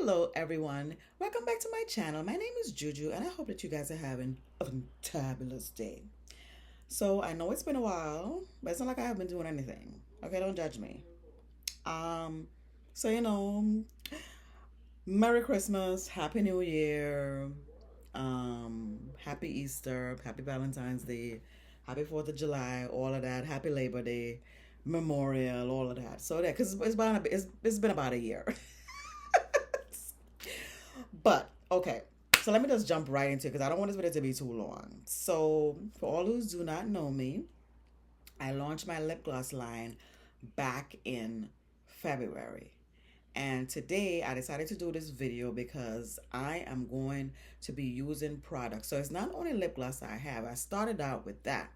Hello, everyone. Welcome back to my channel. My name is Juju, and I hope that you guys are having a fabulous day. So, I know it's been a while, but it's not like I haven't been doing anything. Okay, don't judge me. Um, so Merry Christmas, Happy New Year, Happy Easter, Happy Valentine's Day, Happy 4th of July, all of that, Happy Labor Day, Memorial, all of that. So that, because it's been about a year. But okay, so let me just jump right into it because I don't want this video to be too long. So for all who do not know me, I launched my lip gloss line back in February. And today I decided to do this video because I am going to be using products. So it's not only lip gloss I have. I started out with that.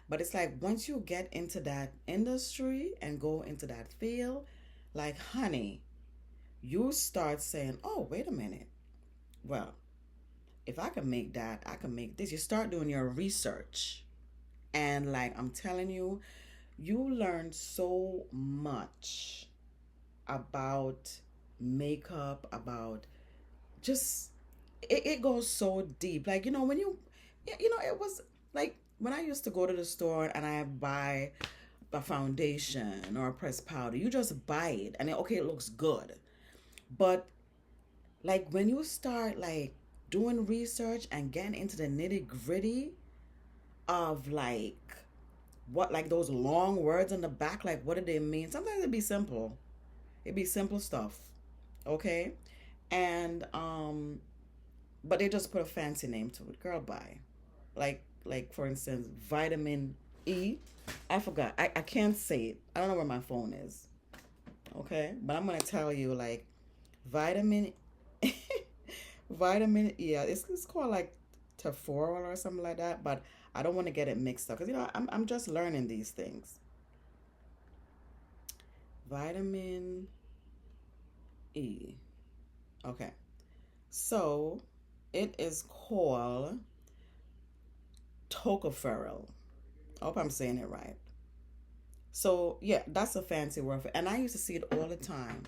But it's like once you get into that industry and go into that field, like honey, you start saying, "Oh, wait a minute. Well, if I can make that, I can make this." You start doing your research. And like I'm telling you, you learn so much about makeup, about just it goes so deep. Like, when it was like when I used to go to the store and I buy a foundation or a pressed powder, you just buy it and okay, it looks good. But like when you start like doing research and getting into the nitty gritty of like what like those long words on the back, like what do they mean? Sometimes it'd be simple. It'd be simple stuff. Okay? And but they just put a fancy name to it. Girl, bye. Like for instance, vitamin E. I forgot. I can't say it. I don't know where my phone is. Okay? But I'm gonna tell you like vitamin vitamin E. Yeah, it's called like Teforol or something like that, but I don't want to get it mixed up because I'm just learning these things. Vitamin E. Okay. So it is called tocopherol. I hope I'm saying it right. So yeah, that's a fancy word for it. And I used to see it all the time.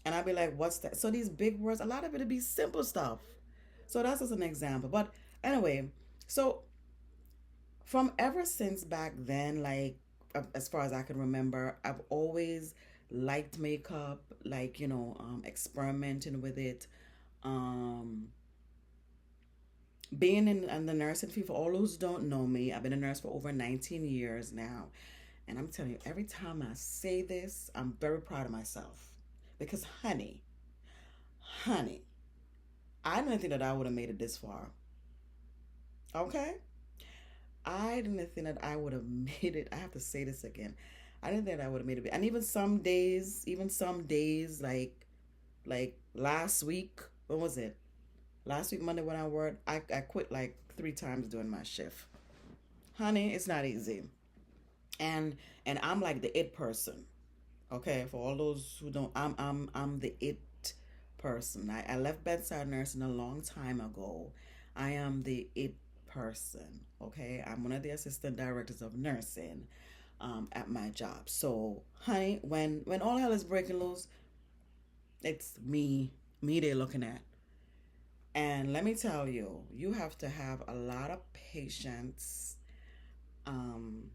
And I'd be like, what's that? So these big words, a lot of it would be simple stuff. So that's just an example. But anyway, so from ever since back then, like as far as I can remember, I've always liked makeup, like, experimenting with it. Um, Being in the nursing field, for all those who don't know me, I've been a nurse for over 19 years now. And I'm telling you, every time I say this, I'm very proud of myself. Because, honey, I didn't think that I would have made it this far. Okay? I didn't think that I would have made it. I have to say this again. I didn't think that I would have made it. And even some days, like last week, what was it? Last week, Monday, when I worked, I quit like 3 times during my shift. Honey, it's not easy. And I'm like the it person. Okay, for all those who don't, I'm the it person. I left bedside nursing a long time ago. I am the it person. Okay, I'm one of the assistant directors of nursing at my job. So, honey, when all hell is breaking loose, it's me they're looking at. And let me tell you, you have to have a lot of patience. Um,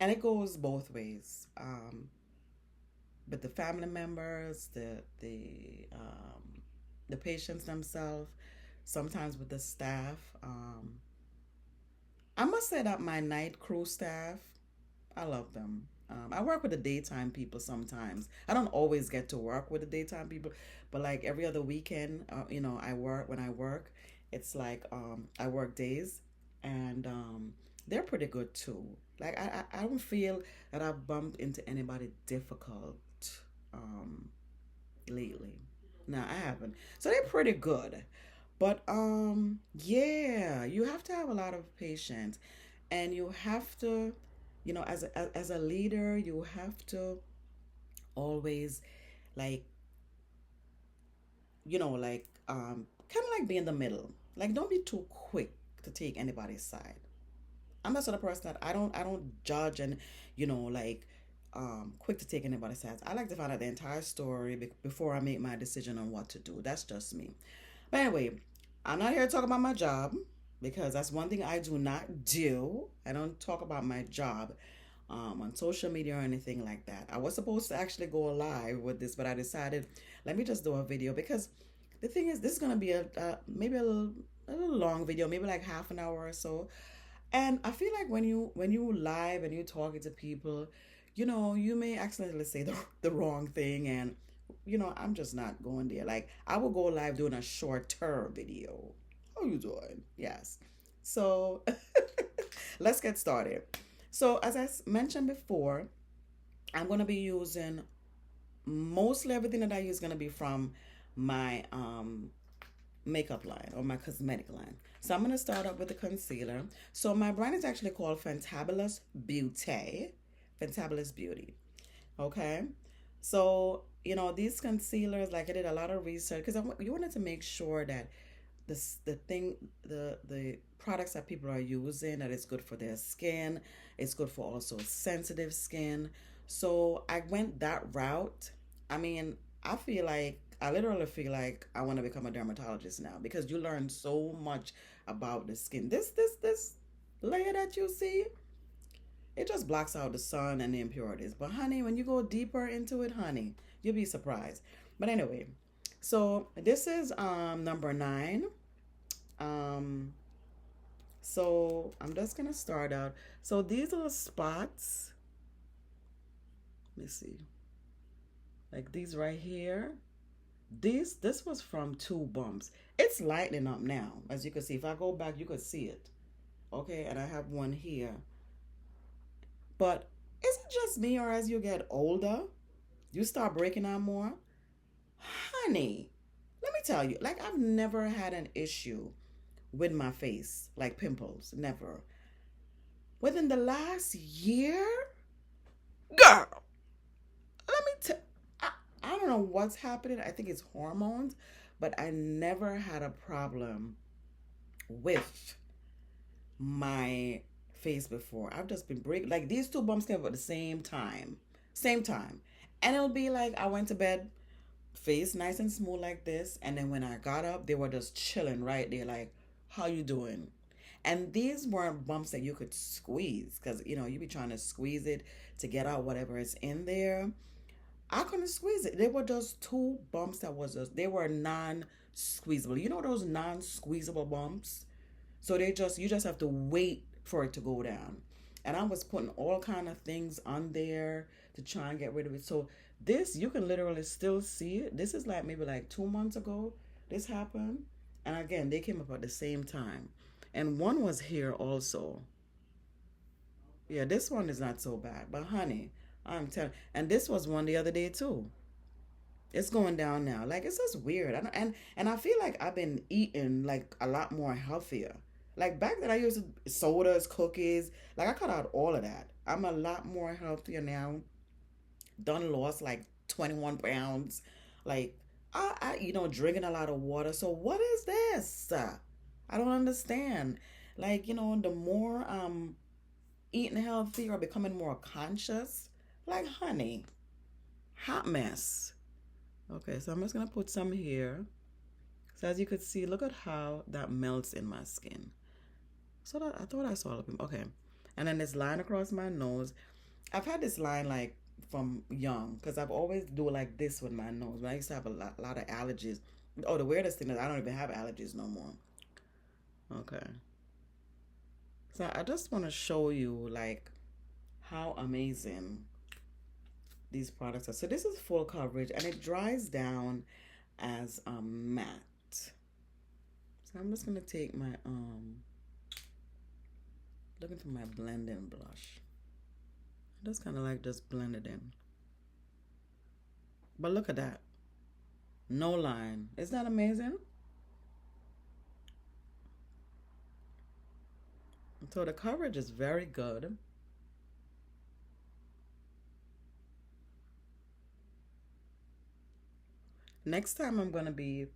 and it goes both ways. But the family members, the patients themselves, sometimes with the staff. I must say that my night crew staff, I love them. I work with the daytime people sometimes. I don't always get to work with the daytime people, but like every other weekend, I work when I work. It's like I work days, and they're pretty good too. Like I don't feel that I've bumped into anybody difficult um, lately. No, I haven't. So they're pretty good. But yeah, you have to have a lot of patience, and you have to, as a leader, you have to always like, like kind of like be in the middle. Like don't be too quick to take anybody's side. I'm that sort of person that I don't judge and like quick to take anybody's sides. I like to find out the entire story before I make my decision on what to do. That's just me. But anyway, I'm not here to talk about my job because that's one thing I do not do. I don't talk about my job on social media or anything like that. I was supposed to actually go live with this, but I decided let me just do a video because the thing is, this is gonna be a maybe a little long video, maybe like half an hour or so. And I feel like when you live and you're talking to people, you may accidentally say the wrong thing, and I'm just not going there. Like I will go live doing a shorter video. How you doing? Yes. So let's get started. So as I mentioned before, I'm gonna be using mostly everything that I use is gonna be from my makeup line or my cosmetic line. So I'm gonna start up with the concealer. So my brand is actually called Fantabulous Beauty. Fantabulous Beauty. Okay. So, these concealers, like I did a lot of research because you wanted to make sure that the products that people are using, that it's good for their skin, it's good for also sensitive skin. So I went that route. I mean, I literally feel like I want to become a dermatologist now because you learn so much about the skin. This layer that you see, it just blocks out the sun and the impurities. But honey, when you go deeper into it, honey, you'll be surprised. But anyway, so this is number 9. Um so I'm just gonna start out. So these little spots, let me see. Like these right here. This was from 2 bumps. It's lightening up now. As you can see. If I go back, you could see it. Okay, and I have one here. But is it just me, or as you get older, you start breaking out more? Honey, let me tell you, like I've never had an issue with my face, like pimples. Never. Within the last year, girl, let me tell I don't know what's happening. I think it's hormones, but I never had a problem with my face before. I've just been breaking, like these 2 bumps came up at the same time. Same time. And it'll be like I went to bed, face nice and smooth like this, and then when I got up, they were just chilling right there, like, how you doing? And these weren't bumps that you could squeeze, because you be trying to squeeze it to get out whatever is in there. I couldn't squeeze it. They were just 2 bumps that was just, they were non-squeezable. You know those non-squeezable bumps? So you just have to wait for it to go down. And I was putting all kind of things on there to try and get rid of it. So this, you can literally still see it. This is like maybe like 2 months ago this happened. And again, they came up at the same time. And one was here also. Yeah, this one is not so bad. But honey, I'm telling, and this was one the other day too. It's going down now. Like it's just weird. And I feel like I've been eating like a lot more healthier. Like back then I used sodas, cookies. Like I cut out all of that. I'm a lot more healthier now. Done lost like 21 pounds. Like drinking a lot of water. So what is this? I don't understand. Like, the more eating healthy or becoming more conscious, like honey, hot mess. Okay, so I'm just gonna put some here. So as you could see, look at how that melts in my skin. So that I thought I saw it. Okay, and then this line across my nose. I've had this line like from young because I've always do like this with my nose. When I used to have a lot of allergies. Oh, the weirdest thing is I don't even have allergies no more. Okay, so I just want to show you like how amazing these products are. So this is full coverage and it dries down as a matte. So I'm just gonna take my looking for my blending blush. I just kind of like just blend it in. But look at that. No line. Isn't that amazing? So the coverage is very good. Next time I'm going to be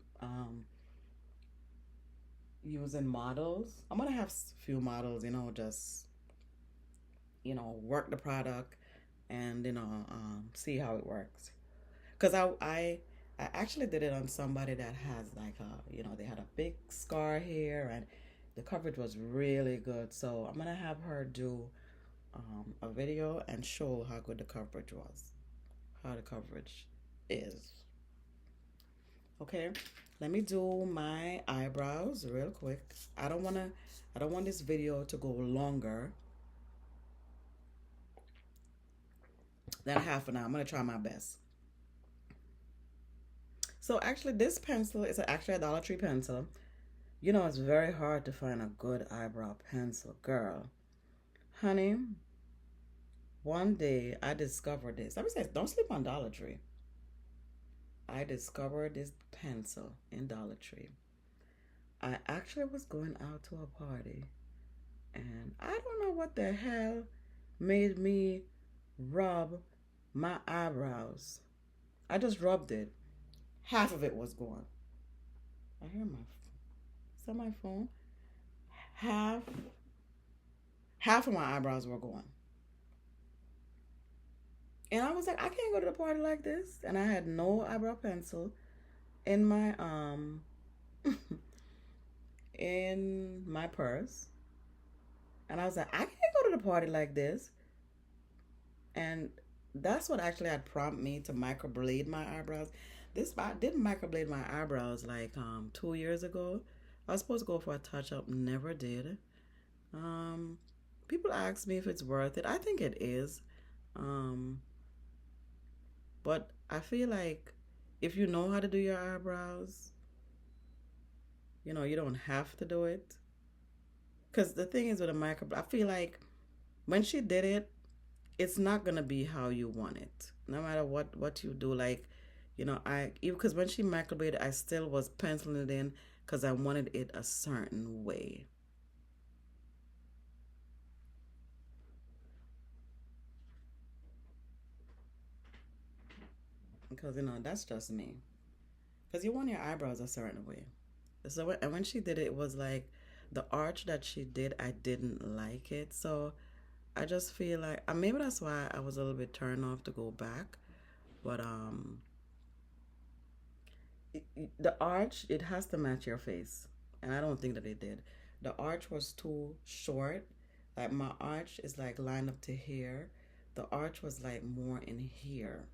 using models. I'm going to have a few models, just, work the product and see how it works. Cause I actually did it on somebody that has like they had a big scar here, and the coverage was really good. So I'm gonna have her do a video and show how good the coverage was, how the coverage is. Okay, let me do my eyebrows real quick. I don't want this video to go longer than half an hour. I'm gonna try my best. So actually, this pencil is actually a Dollar Tree pencil. It's very hard to find a good eyebrow pencil, girl. Honey, one day I discovered this. Let me say, don't sleep on Dollar Tree. I discovered this pencil in Dollar Tree. I actually was going out to a party, and I don't know what the hell made me rub my eyebrows. I just rubbed it. Half of it was gone. I hear my. Is that my phone? Half. Half of my eyebrows were gone. And I was like, I can't go to the party like this. And I had no eyebrow pencil in my in my purse. And I was like, I can't go to the party like this. And that's what actually had prompted me to microblade my eyebrows. This I didn't microblade my eyebrows like 2 years ago. I was supposed to go for a touch up, never did. Um, People ask me if it's worth it. I think it is. Um, but I feel like if you know how to do your eyebrows, you don't have to do it. Because the thing is with a micro, I feel like when she did it, it's not gonna be how you want it, no matter what you do. Like, I because when she microbladed, I still was penciling it in because I wanted it a certain way. Because that's just me. Because you want your eyebrows a certain way. So and when she did it, it was like the arch that she did, I didn't like it. So I just feel like maybe that's why I was a little bit turned off to go back. But the arch, it has to match your face, and I don't think that it did. The arch was too short. Like my arch is like lined up to here. The arch was like more in here,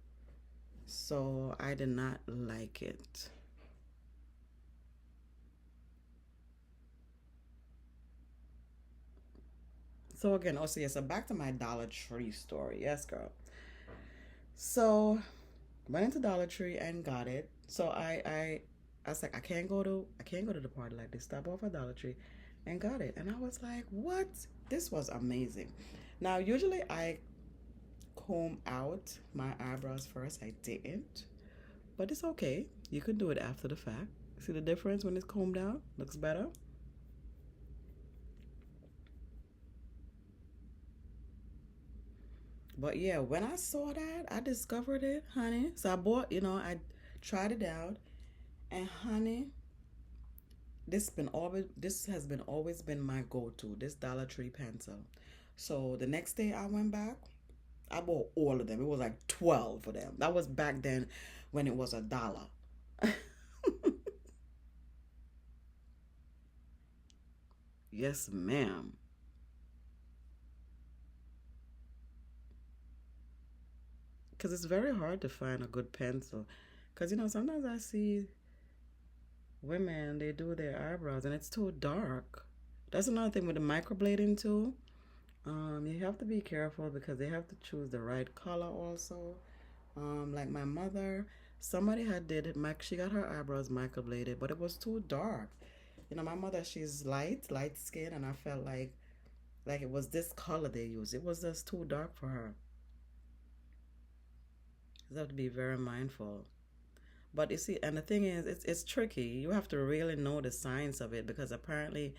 so I did not like it. So again, also yes, so back to my Dollar Tree story. Yes, girl. So went into Dollar Tree and got it. So I was like, I can't go to the party like this. Stop off at Dollar Tree and got it. And I was like, what? This was amazing. Now usually I comb out my eyebrows first. I didn't. But it's okay. You can do it after the fact. See the difference when it's combed out? Looks better. But yeah, when I saw that, I discovered it, honey. So I bought, I tried it out, and honey, this has been always been my go-to. This Dollar Tree pencil. So the next day I went back, I bought all of them. It was like 12 of them. That was back then when it was $1. Yes, ma'am. Because it's very hard to find a good pencil. Because sometimes I see women, they do their eyebrows and it's too dark. That's another thing with the microblading too. You have to be careful because they have to choose the right color also. Like my mother, somebody had did it. She got her eyebrows microbladed, but it was too dark. My mother, she's light skin, and I felt like it was this color they used. It was just too dark for her. You have to be very mindful. But you see, and the thing is, it's tricky. You have to really know the science of it because apparently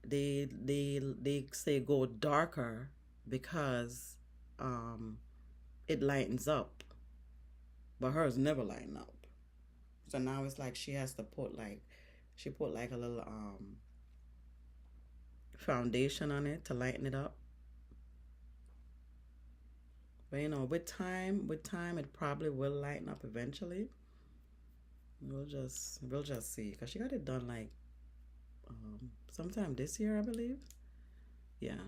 they say go darker because it lightens up, but hers never lighten up. So now it's like she has to put like a little foundation on it to lighten it up. But with time, it probably will lighten up eventually. We'll just see. Cause she got it done like sometime this year, I believe. Yeah.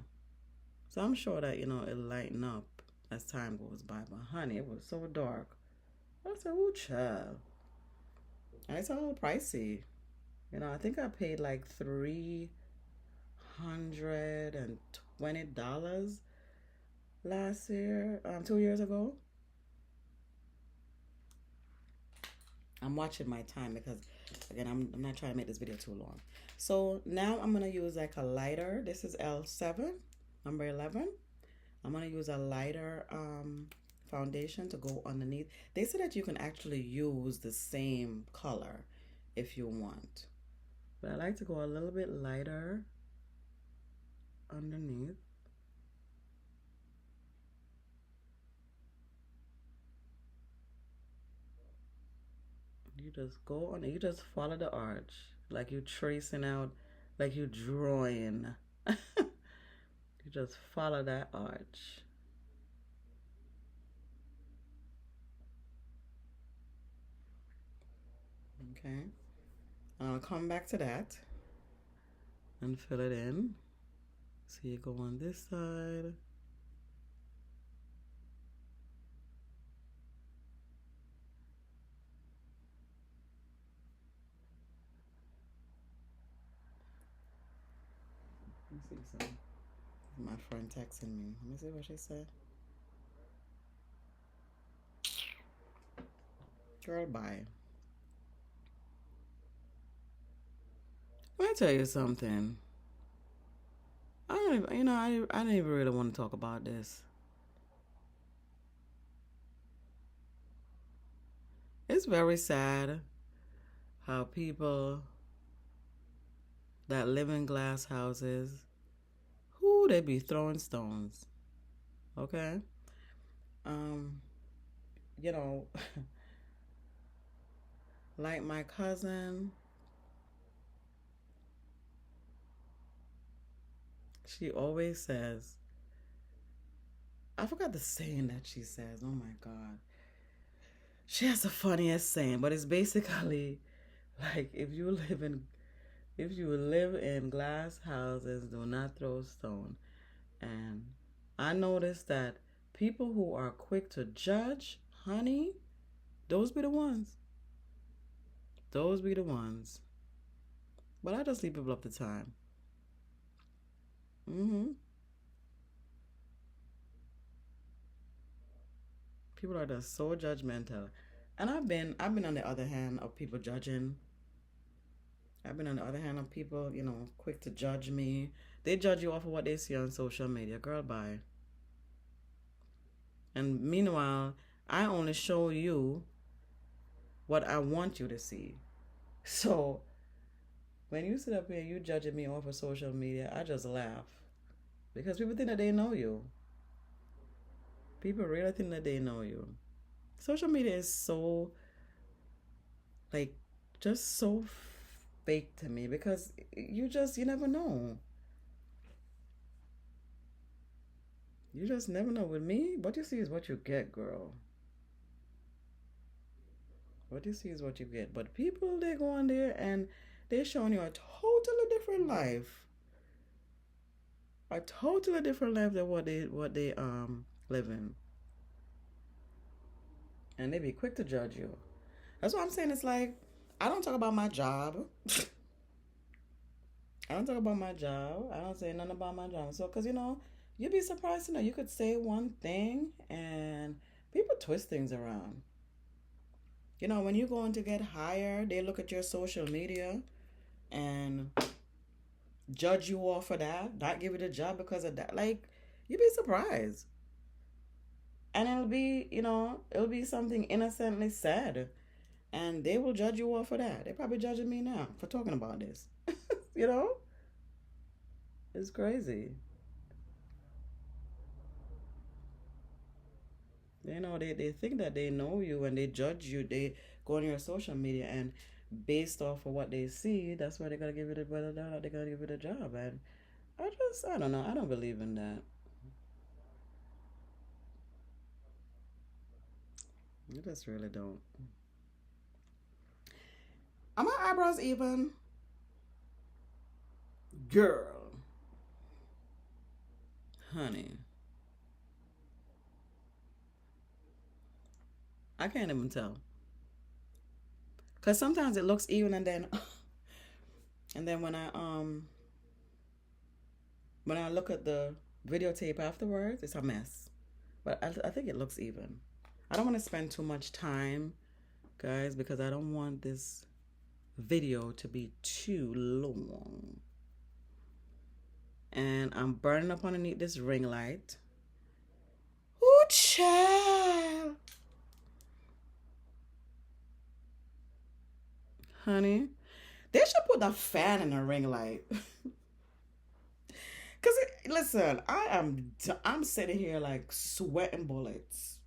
So I'm sure that it'll lighten up as time goes by. But honey, it was so dark. I said, "Ooh, child," and it's a little pricey. I think I paid like $320 last year, 2 years ago. I'm watching my time because, again, I'm not trying to make this video too long. So now I'm gonna use like a lighter. This is L7, number 11. I'm gonna use a lighter foundation to go underneath. They say that you can actually use the same color if you want, but I like to go a little bit lighter underneath. You just go on, you just follow the arch like you tracing out, like you drawing. You just follow that arch. Okay. I'll come back to that and fill it in. So you go on this side. Let me see some. My friend texting me. Let me see what she said. Girl, bye. Let me tell you something. I don't even, I didn't even really want to talk about this. It's very sad how people that live in glass houses, who they be throwing stones. Okay? Um, you know, like my cousin, she always says, I forgot the saying that she says. Oh my God. She has the funniest saying, but it's basically like if you live in glass houses, do not throw stone. And I noticed that people who are quick to judge, honey, those be the ones. Those be the ones. But I just leave people up to time. Mm-hmm. People are just so judgmental. And I've been on the other hand of people judging. I've been on the other hand of people, quick to judge me. They judge you off of what they see on social media. Girl, bye. And meanwhile, I only show you what I want you to see. So when you sit up here, you judging me off of social media, I just laugh because people think that they know you. People really think that they know you. Social media is so like just so fake to me because you never know. You just never know. With me, what you see is what you get, girl. What you see is what you get. But people, they go on there and they're showing you a totally different life. A totally different life than what they live in. And they be quick to judge you. That's what I'm saying. It's like I don't talk about my job. I don't talk about my job. I don't say nothing about my job. So, because you'd be surprised you could say one thing and people twist things around. When you're going to get hired, they look at your social media and judge you off of that, not give you the job because of that. Like, you'd be surprised. And it'll be something innocently said. And they will judge you off for that. They're probably judging me now for talking about this. you know? It's crazy. They think that they know you and they judge you. They go on your social media and based off of what they see, that's why they're gonna give it a whether or not they're gonna give it a job. And I don't know. I don't believe in that. You just really don't. Are my eyebrows even? Girl, honey, I can't even tell. Cause sometimes it looks even, and then, and then when I look at the videotape afterwards, it's a mess. But I think it looks even. I don't want to spend too much time, guys, because I don't want this video to be too long. And I'm burning up underneath this ring light. Ooh, child. Honey, they should put a fan in a ring light. Cause listen, I'm sitting here like sweating bullets.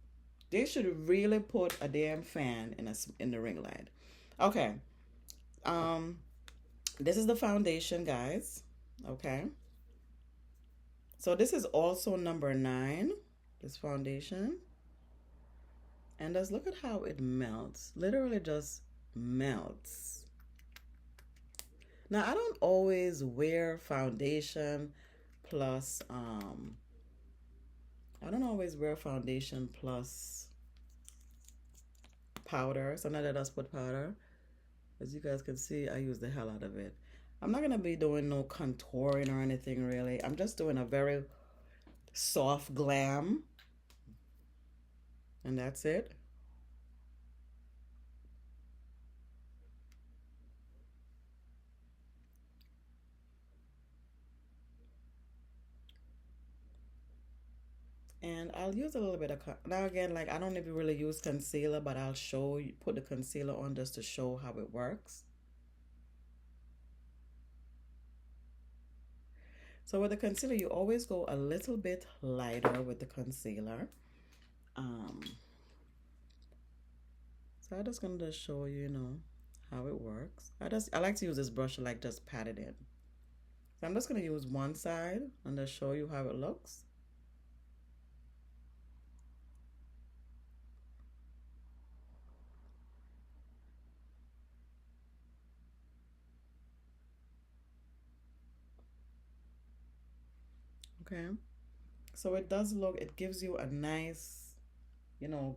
They should really put a damn fan in the ring light. Okay. Um, this is the foundation, guys. Okay. So this is also number 9. This foundation, and just look at how it melts. Literally, just melts. Now I don't always wear foundation plus I don't always wear foundation plus powder. Sometimes I just put powder. As you guys can see, I use the hell out of it. I'm not gonna be doing no contouring or anything really. I'm just doing a very soft glam, and that's it. And I'll use a little bit of now again, like I don't even really use concealer, but I'll show you, put the concealer on just to show how it works. So with the concealer, you always go a little bit lighter with the concealer. Um, so I'm just gonna just show you, how it works. I like to use this brush to like just pat it in. So I'm just gonna use one side and just show you how it looks. Okay. So it does look, it gives you a nice,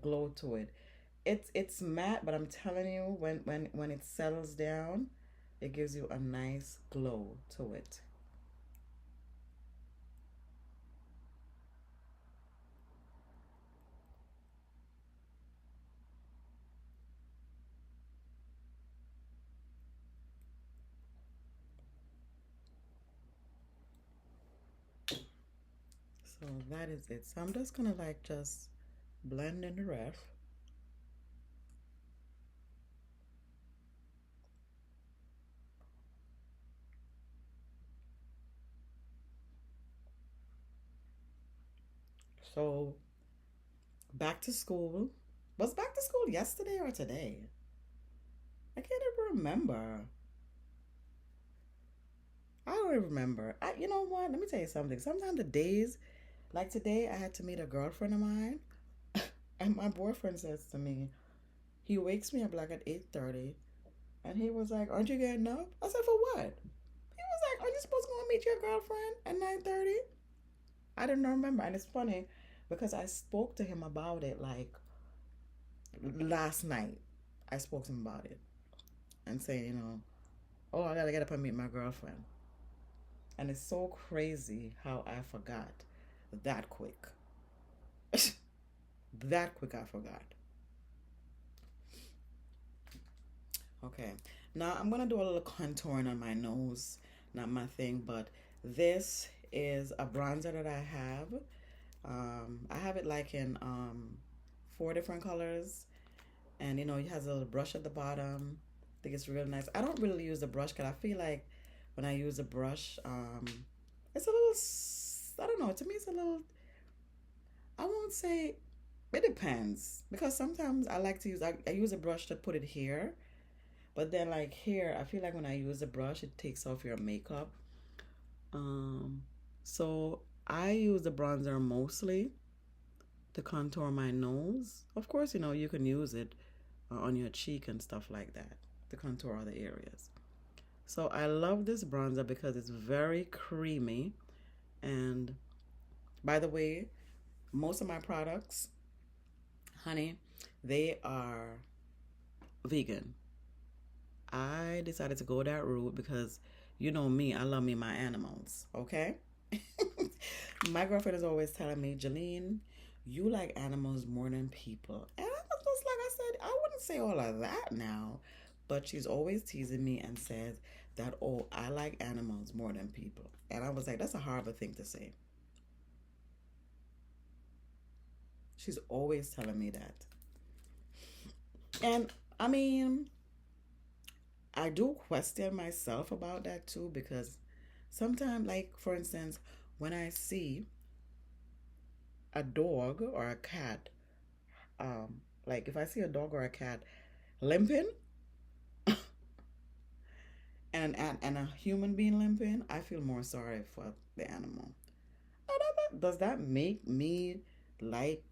glow to it. It's matte, but I'm telling you, when it settles down, it gives you a nice glow to it. So that is it. So I'm just gonna like just blend in the rest. So back to school. Was back to school yesterday or today? I can't even remember. I don't even remember. You know what? Let me tell you something. Sometimes the days, like today, I had to meet a girlfriend of mine, and my boyfriend says to me, he wakes me up like at 8:30, and he was like, "Aren't you getting up?" I said, "For what?" He was like, "Aren't you supposed to go and meet your girlfriend at 9:30?" I didn't remember, and it's funny because I spoke to him about it like last night. I spoke to him about it and saying, oh, I gotta get up and meet my girlfriend. And it's so crazy how I forgot that quick. That quick, I forgot. Okay, now I'm gonna do a little contouring on my nose. Not my thing, but this is a bronzer that I have. I have it like in 4 different colors, and it has a little brush at the bottom. I think it's real nice. I don't really use the brush because I feel like when I use a brush, it's a little. I don't know. To me, it's a little. I won't say. It depends because sometimes I like to use. I use a brush to put it here, but then like here, I feel like when I use a brush, it takes off your makeup. Um, so I use the bronzer mostly, to contour my nose. Of course, you can use it on your cheek and stuff like that to contour other areas. So I love this bronzer because it's very creamy. And by the way, most of my products, honey, they are vegan. I decided to go that route because you know me, I love me my animals, okay? My girlfriend is always telling me, Jeline, you like animals more than people. And I was just like I said, I wouldn't say all of that now. But she's always teasing me and says that, oh, I like animals more than people. And I was like, that's a horrible thing to say. She's always telling me that. And I mean, I do question myself about that too because sometimes, like for instance, when I see a dog or a cat, like if I see a dog or a cat limping and a human being limping, I feel more sorry for the animal. Does that make me like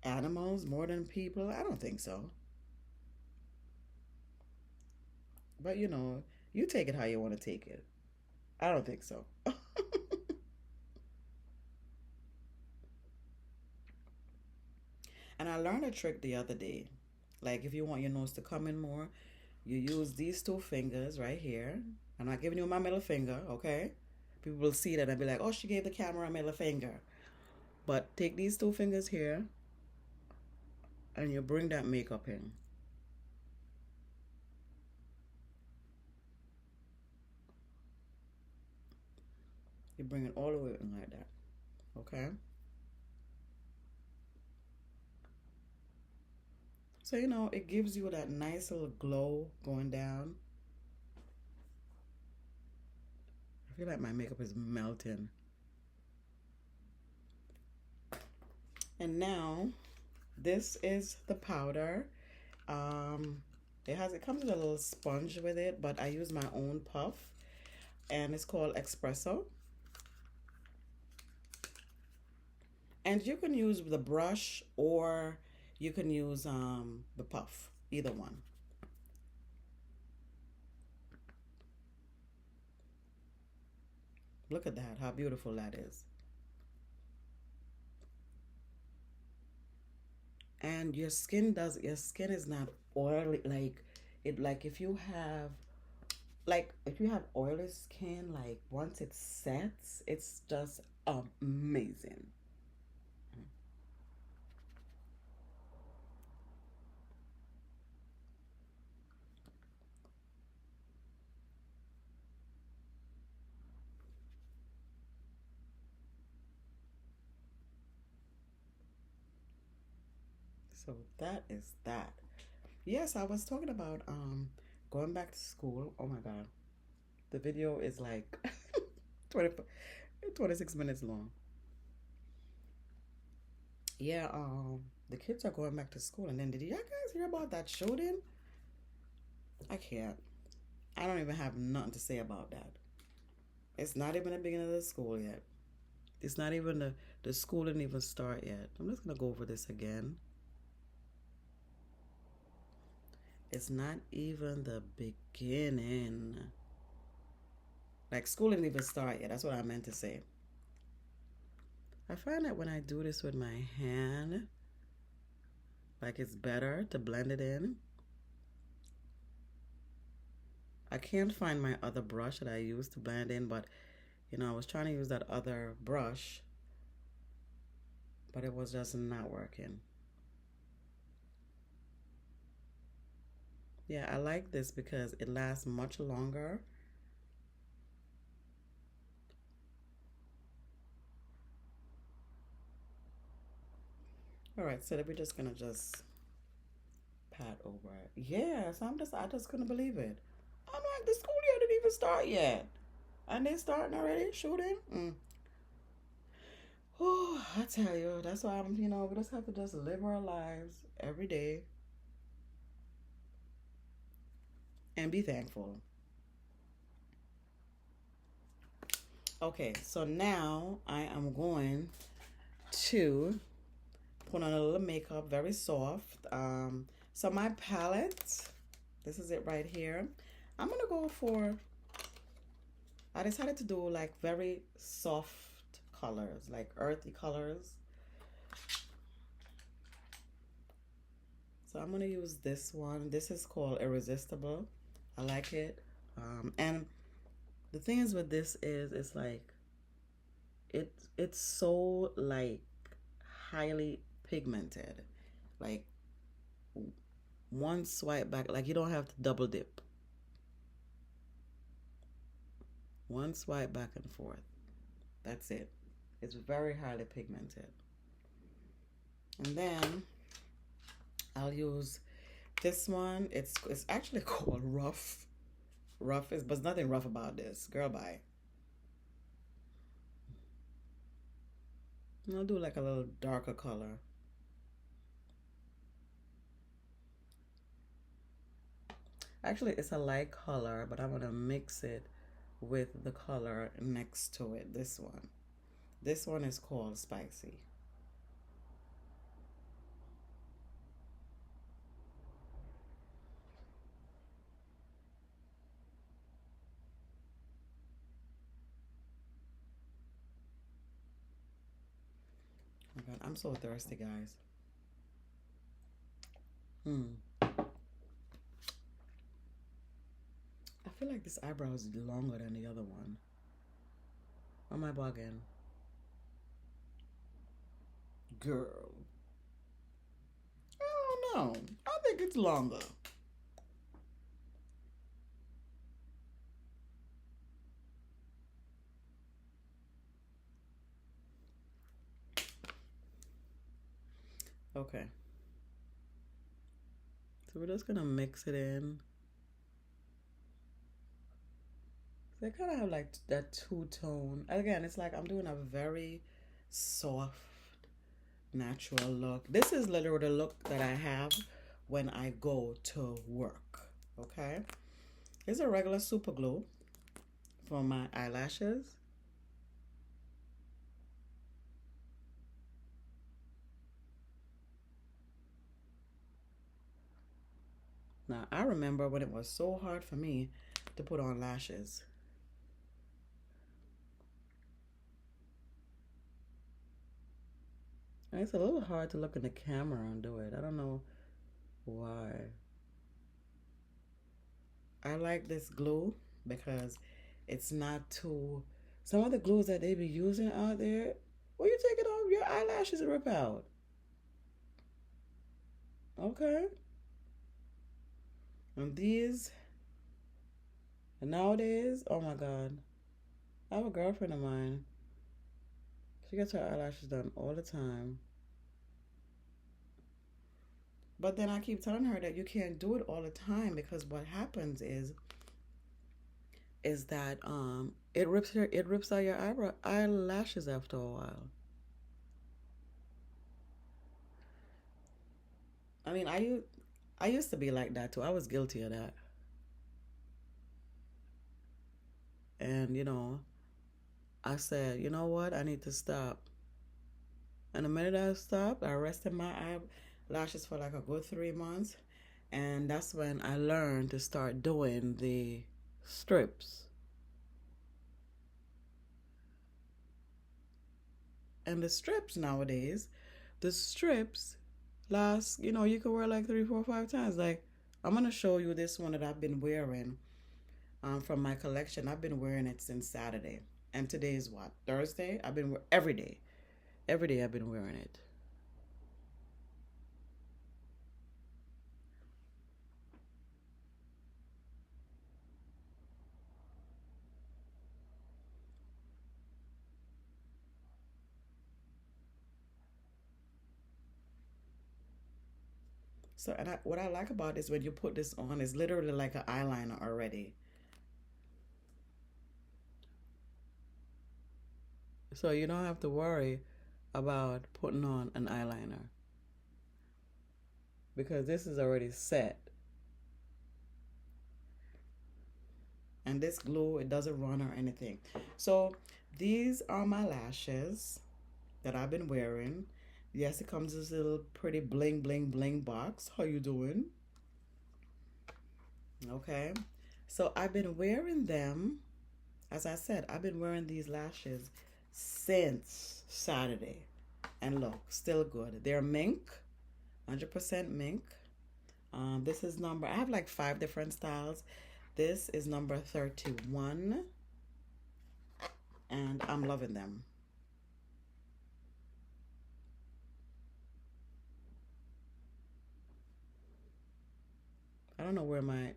animals more than people? I don't think so. But you take it how you want to take it. I don't think so. And I learned a trick the other day. Like if you want your nose to come in more, you use these two fingers right here. I'm not giving you my middle finger, okay? People will see that and be like, oh, she gave the camera a middle finger. But take these two fingers here and you bring that makeup in. You bring it all the way in like that, okay? So, it gives you that nice little glow going down. I feel like my makeup is melting. And now, this is the powder. Um, it comes with a little sponge with it, but I use my own puff, and it's called Espresso. And you can use the brush or you can use the puff, either one. Look at that, how beautiful that is. And your skin is not oily like if you have oily skin, like once it sets, it's just amazing. So that is that. Yes, I was talking about going back to school. Oh my god. The video is like 20, 26 minutes long. Yeah, the kids are going back to school, and then did you guys hear about that shooting? I can't. I don't even have nothing to say about that. It's not even the beginning of the school yet. It's not even the school didn't even start yet. I'm just gonna go over this again. It's not even the beginning. Like school didn't even start yet. That's what I meant to say. I find that when I do this with my hand, like it's better to blend it in. I can't find my other brush that I used to blend in, but I was trying to use that other brush, but it was just not working. Yeah, I like this because it lasts much longer. All right, so then we're just gonna just pat over it. Yes, I just couldn't believe it. I'm like, the school year didn't even start yet. And they starting already shooting? Oh, I tell you, that's why we just have to just live our lives every day and be thankful. Okay, so now I am going to Put on a little makeup, very soft. So my palette, this is it right here. I'm gonna go for, I decided to do like very soft colors, like earthy colors. So I'm gonna use this one. This is called Irresistible. I like it. And the thing is with this is it's like it's so like highly pigmented. Like one swipe back, like you don't have to double dip. One swipe back and forth. That's it. It's very highly pigmented. And then I'll use this one. It's actually called Rough. Rough is, but there's nothing rough about this. Girl, bye. And I'll do like a little darker color. Actually, it's a light color, but I'm gonna mix it with the color next to it. This one. This one is called Spicy. Oh my God, I'm so thirsty, guys. Hmm. I feel like this eyebrow is longer than the other one. Or am I bugging? Girl. I don't know. I think it's longer. Okay. So we're just gonna mix it in. They kind of have like that two-tone. Again, it's like I'm doing a very soft, natural look. This is literally the look that I have when I go to work. Okay? Here's a regular super glue for my eyelashes. Now, I remember when it was so hard for me to put on lashes. And it's a little hard to look in the camera and do it. I don't know why. I like this glue because it's not too. Some of the glues that they be using out there, well, you take it off, your eyelashes rip out. Okay? And these, and nowadays, oh my God. I have a girlfriend of mine. She gets her eyelashes done all the time. But then I keep telling her that you can't do it all the time because what happens is that it rips out your eyelashes after a while. I mean, I used to be like that too. I was guilty of that. And I said, you know what? I need to stop. And the minute I stopped, I rested my eyelashes for like a good 3 months. And that's when I learned to start doing the strips. And the strips nowadays, the strips last, you can wear like three, four, 5 times. Like, I'm going to show you this one that I've been wearing from my collection. I've been wearing it since Saturday. And today is what? Thursday? I've been every day. Every day I've been wearing it. So, and what I like about this when you put this on is literally like an eyeliner already. So you don't have to worry about putting on an eyeliner because this is already set. And this glue, it doesn't run or anything. So these are my lashes that I've been wearing. Yes, it comes in this little pretty bling bling bling box. How you doing? Okay. So I've been wearing them. As I said, I've been wearing these lashes since Saturday. And look, still good. They're mink, 100% mink. This is number, I have like five different styles. This is number 31, and I'm loving them. I don't know where my, I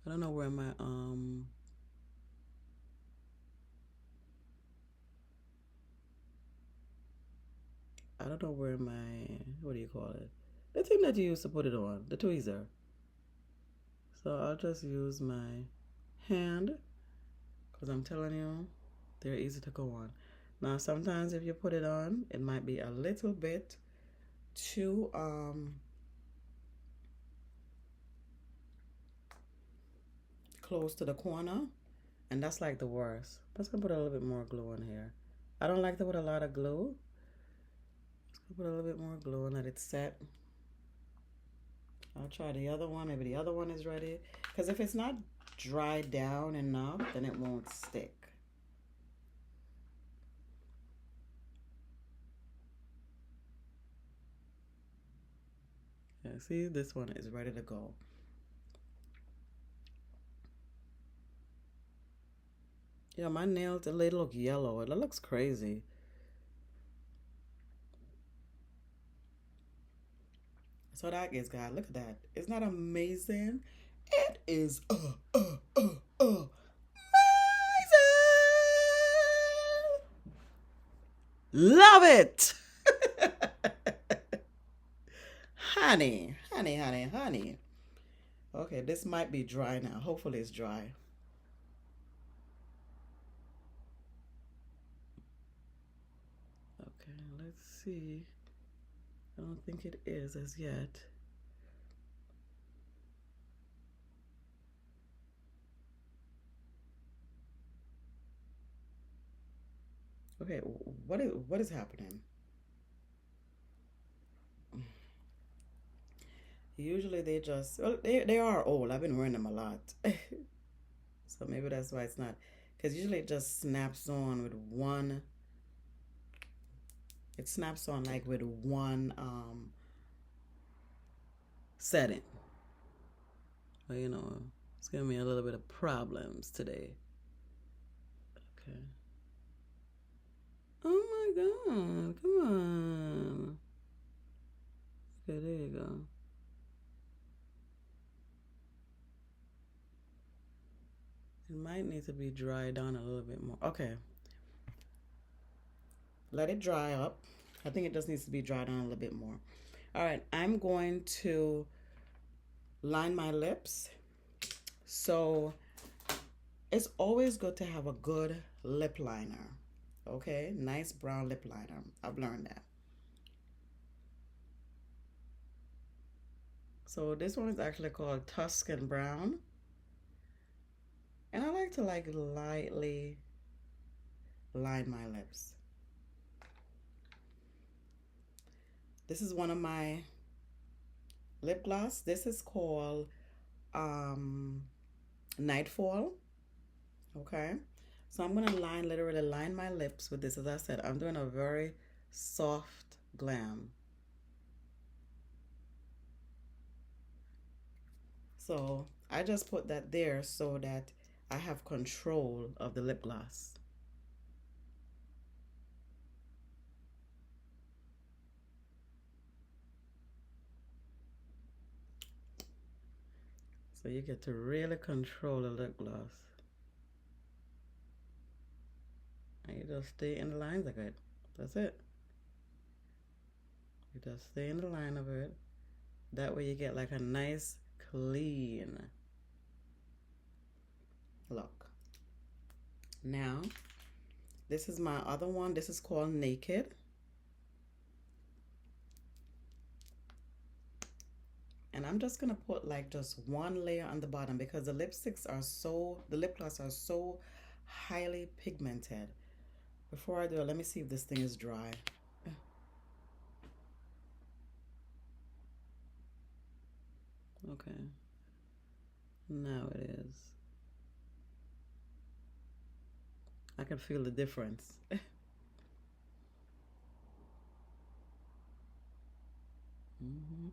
don't know where my, I don't know where my, what do you call it? The thing that you use to put it on, the tweezer. So I'll just use my hand because I'm telling you, they're easy to go on. Now, sometimes if you put it on, it might be a little bit too close to the corner, and that's like the worst. I'm just gonna put a little bit more glue in here. I don't like to put a lot of glue. Just gonna put a little bit more glue and let it set. I'll try the other one. Maybe the other one is ready. Because if it's not dried down enough, then it won't stick. Yeah, see, this one is ready to go. Yeah, my nails, they look yellow. It looks crazy. So that is, God, look at that. Isn't that amazing? It is amazing. Love it. Honey, honey, honey, honey. Okay, this might be dry now. Hopefully it's dry. Okay, let's see. I don't think it is as yet. Okay, what is happening? Usually they just, well, they are old. I've been wearing them a lot. So maybe that's why it's not, because usually it just snaps on with one, it snaps on like with one setting. But it's giving me a little bit of problems today. Okay. Oh my God, come on. Okay, there you go. It might need to be dried down a little bit more. Okay. Let it dry up. I think it just needs to be dried down a little bit more. All right, I'm going to line my lips. So it's always good to have a good lip liner. Okay, nice brown lip liner. I've learned that. So this one is actually called Tuscan Brown. And I like to like lightly line my lips. This is one of my lip gloss. This is called Nightfall. Okay. So I'm gonna literally line my lips with this. As I said, I'm doing a very soft glam. So I just put that there so that I have control of the lip gloss. So you get to really control the lip gloss. And you just stay in the lines of it. That's it. You just stay in the line of it. That way you get like a nice clean look. Now, this is my other one. This is called Naked. And I'm just gonna put like just one layer on the bottom because the lip gloss are so highly pigmented. Before I do it, let me see if this thing is dry. Okay. Now it is. I can feel the difference. Hmm.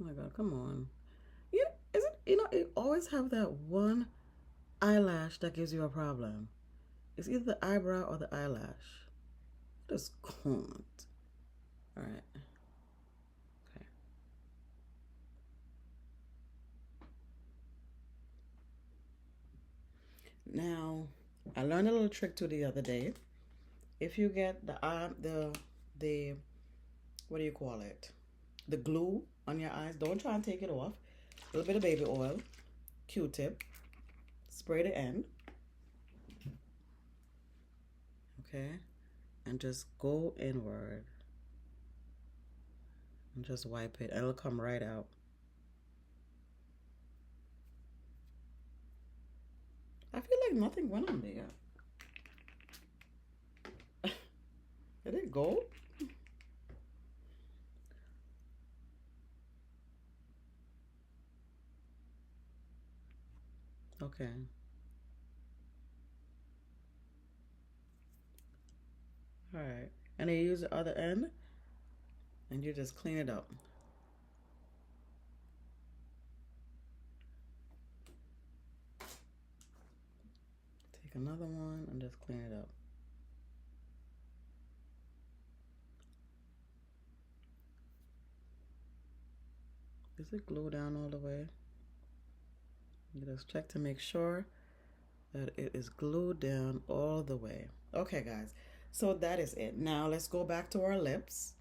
Oh my God, come on. Yeah, is it, you always have that one eyelash that gives you a problem. It's either the eyebrow or the eyelash. Just can't. All right. Okay. Now, I learned a little trick too the other day. If you get the what do you call it? The glue on your eyes, don't try and take it off. A little bit of baby oil, Q-tip, spray the end, okay? And just go inward and just wipe it, and it'll come right out. I feel like nothing went on there. Did it go? Okay. All right. And then you use the other end and you just clean it up. Take another one and just clean it up. Is it glued down all the way? You just check to make sure that it is glued down all the way. Okay, guys. So that is it. Now let's go back to our lips.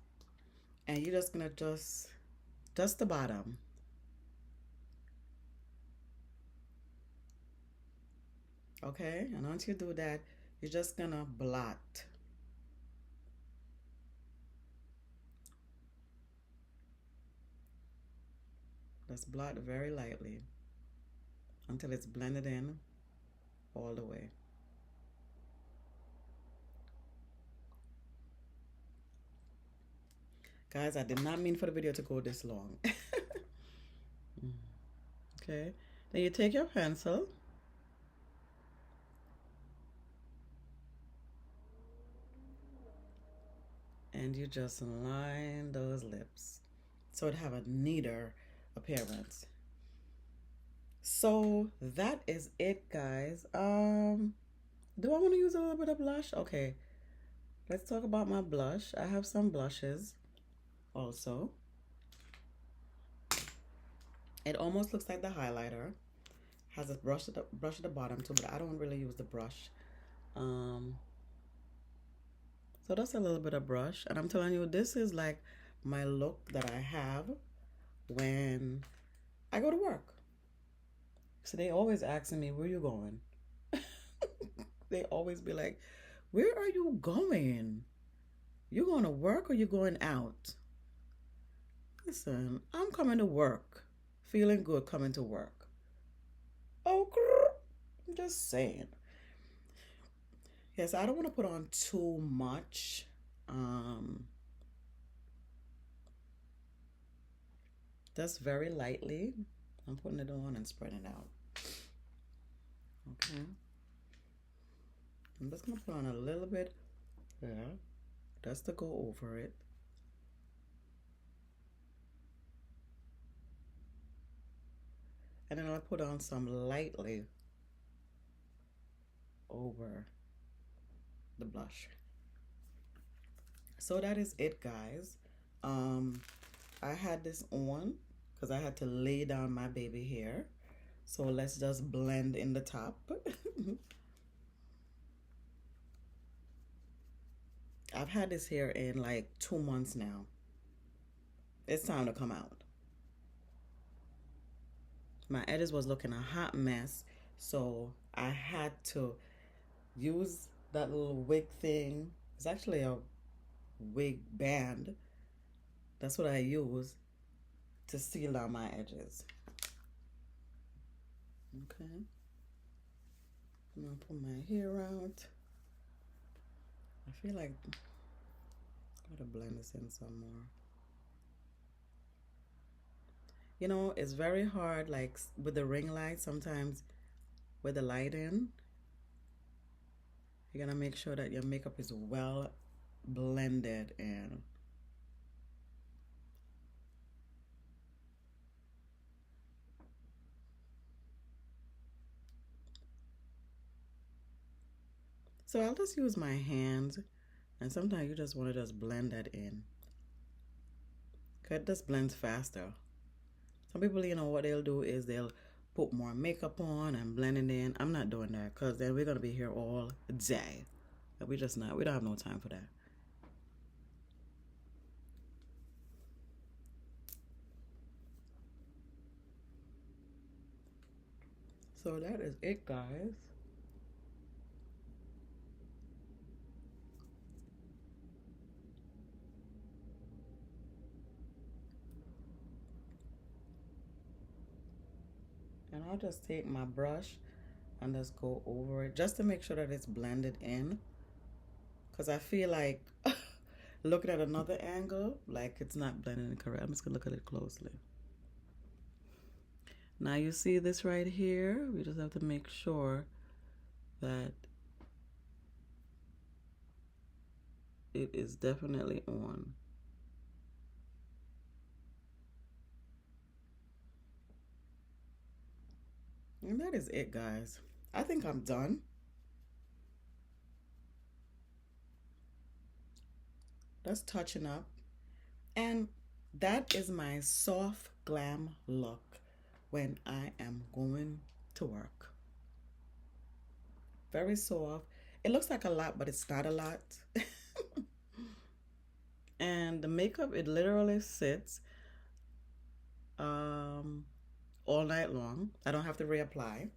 And you're just gonna just the bottom. Okay? And once you do that, you're just gonna blot. Just blot very lightly until it's blended in all the way. Guys, I did not mean for the video to go this long. Okay. Then you take your pencil and you just line those lips so it have a neater appearance. So that is it, guys. Do I want to use a little bit of blush? Okay, let's talk about my blush. I have some blushes also. It almost looks like the highlighter. Has a brush at the bottom too, but I don't really use the brush. Um, so that's a little bit of brush, and I'm telling you, this is like my look that I have when I go to work. So they always asking me, where you going? They always be like, where are you going? You going to work or you going out? Listen, I'm coming to work. Feeling good coming to work. Oh, I'm just saying. Yes, I don't want to put on too much. Just very lightly. I'm putting it on and spreading it out. Okay. I'm just going to put on a little bit there, just to go over it. And then I'll put on some lightly over the blush. So that is it, guys. I had this on because I had to lay down my baby hair. So let's just blend in the top. I've had this hair in like 2 months now. It's time to come out. My edges was looking a hot mess, so I had to use that little wig thing. It's actually a wig band. That's what I use to seal down my edges. Okay. I'm gonna pull my hair out. I feel like I gotta blend this in some more. You know, it's very hard, like with the ring light, sometimes with the light in, you're gonna make sure that your makeup is well blended in. So I'll just use my hands, and sometimes you just want to just blend that in. Cause it just blends faster. Some people, what they'll do is they'll put more makeup on and blend it in. I'm not doing that because then we're gonna be here all day. But we just not. We don't have no time for that. So that is it, guys. And I'll just take my brush and just go over it just to make sure that it's blended in. Because I feel like looking at another angle, like it's not blending in correct. I'm just gonna look at it closely. Now you see this right here. We just have to make sure that it is definitely on. And that is it, guys. I think I'm done. That's touching up. And that is my soft glam look when I am going to work. Very soft. It looks like a lot, but it's not a lot. And the makeup, it literally sits um, all night long. I don't have to reapply.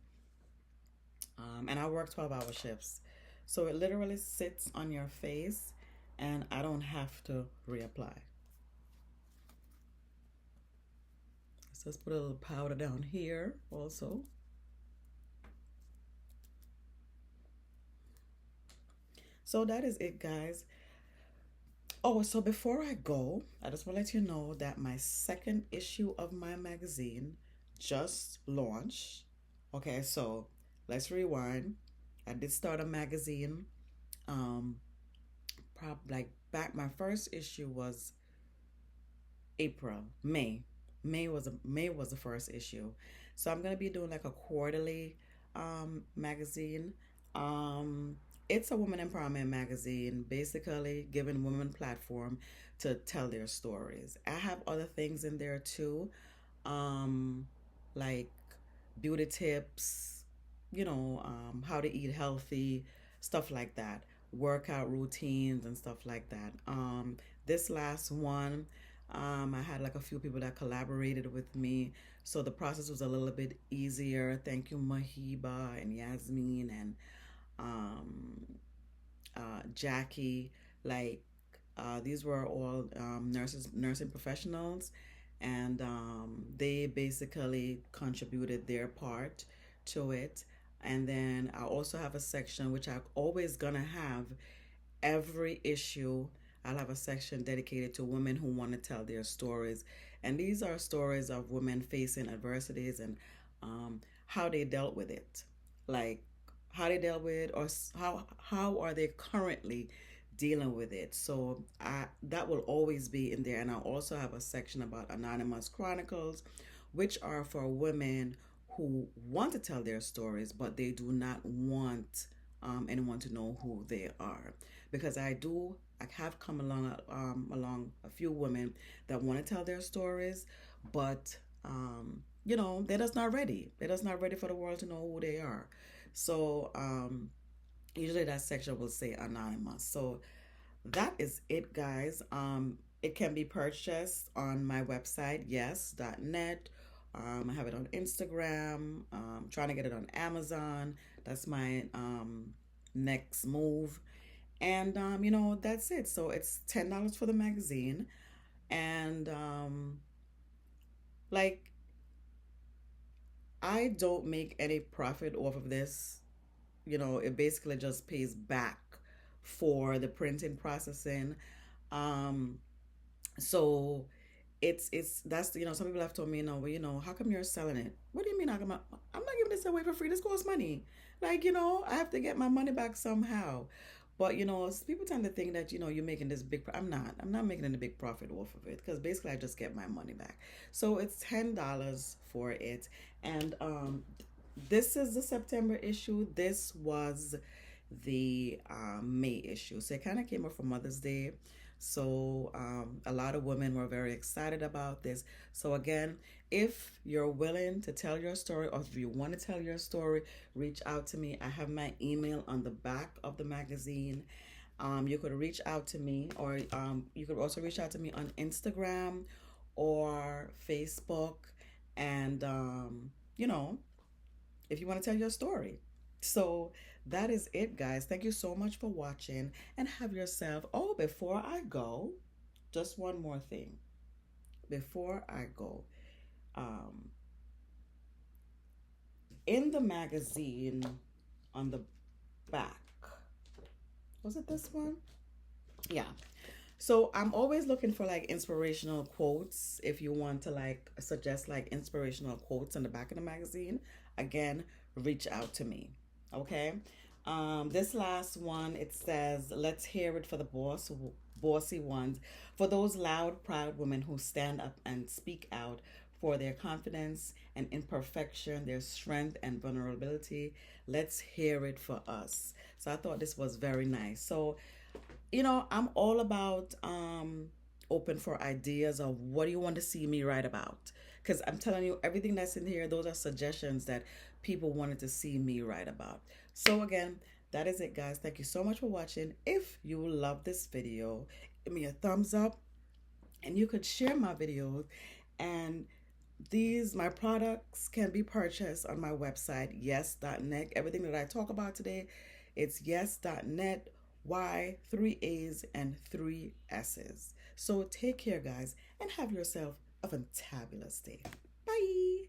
And I work 12-hour shifts. So it literally sits on your face and I don't have to reapply. So let's put a little powder down here also. So that is it, guys. Oh, so before I go, I just want to let you know that my second issue of my magazine just launched. Okay, so let's rewind. I did start a magazine. Um, like back, my first issue was April, May. May was the first issue. So I'm gonna be doing like a quarterly magazine. Um, it's a woman empowerment magazine, basically giving women platform to tell their stories. I have other things in there too, um, like beauty tips, how to eat healthy, stuff like that, workout routines and stuff like that. This last one, I had like a few people that collaborated with me, so the process was a little bit easier. Thank you, Mahiba and Yasmin and um, Jackie. Like these were all nursing professionals, and they basically contributed their part to it. And then I also have a section which I'm always gonna have every issue. I'll have a section dedicated to women who want to tell their stories. And these are stories of women facing adversities and how they dealt with it. Like how they dealt with it, or how are they currently dealing with it. So that will always be in there. And I also have a section about Anonymous Chronicles, which are for women who want to tell their stories, but they do not want anyone to know who they are. Because I have come along a few women that want to tell their stories, but they're just not ready. They're just not ready for the world to know who they are. So usually that section will say anonymous. So that is it, guys. It can be purchased on my website, yes.net. I have it on Instagram. Trying to get it on Amazon. That's my next move. And that's it. So it's $10 for the magazine. And like I don't make any profit off of this. it basically just pays back for the printing processing. Um, so it's that's some people have told me, well, how come you're selling it? What do you mean? I'm not giving this away for free. This costs money. Like, I have to get my money back somehow. But people tend to think that you're making this big. I'm not making any big profit off of it, because basically I just get my money back. So it's $10 for it, and this is the September issue. This was the May issue. So it kind of came up for Mother's Day. So a lot of women were very excited about this. So again, if you're willing to tell your story, or if you want to tell your story, reach out to me. I have my email on the back of the magazine. You could reach out to me, or you could also reach out to me on Instagram or Facebook. And, if you want to tell your story. So that is it, guys. Thank you so much for watching, and have yourself. Oh, before I go, just one more thing. Before I go, um, in the magazine on the back, was it this one? Yeah. So I'm always looking for like inspirational quotes. If you want to like suggest like inspirational quotes on the back of the magazine, again, reach out to me. Okay. This last one, it says, "Let's hear it for the bossy ones, for those loud, proud women who stand up and speak out for their confidence and imperfection, their strength and vulnerability. Let's hear it for us." So I thought this was very nice. So I'm all about open for ideas of what do you want to see me write about. Because I'm telling you, everything that's in here, those are suggestions that people wanted to see me write about. So again, that is it, guys. Thank you so much for watching. If you love this video, give me a thumbs up, and you could share my videos. And my products can be purchased on my website, yes.net. Everything that I talk about today, it's yes.net. Y, 3 A's and 3 S's. So take care, guys, and have yourself a fantabulous day. Bye.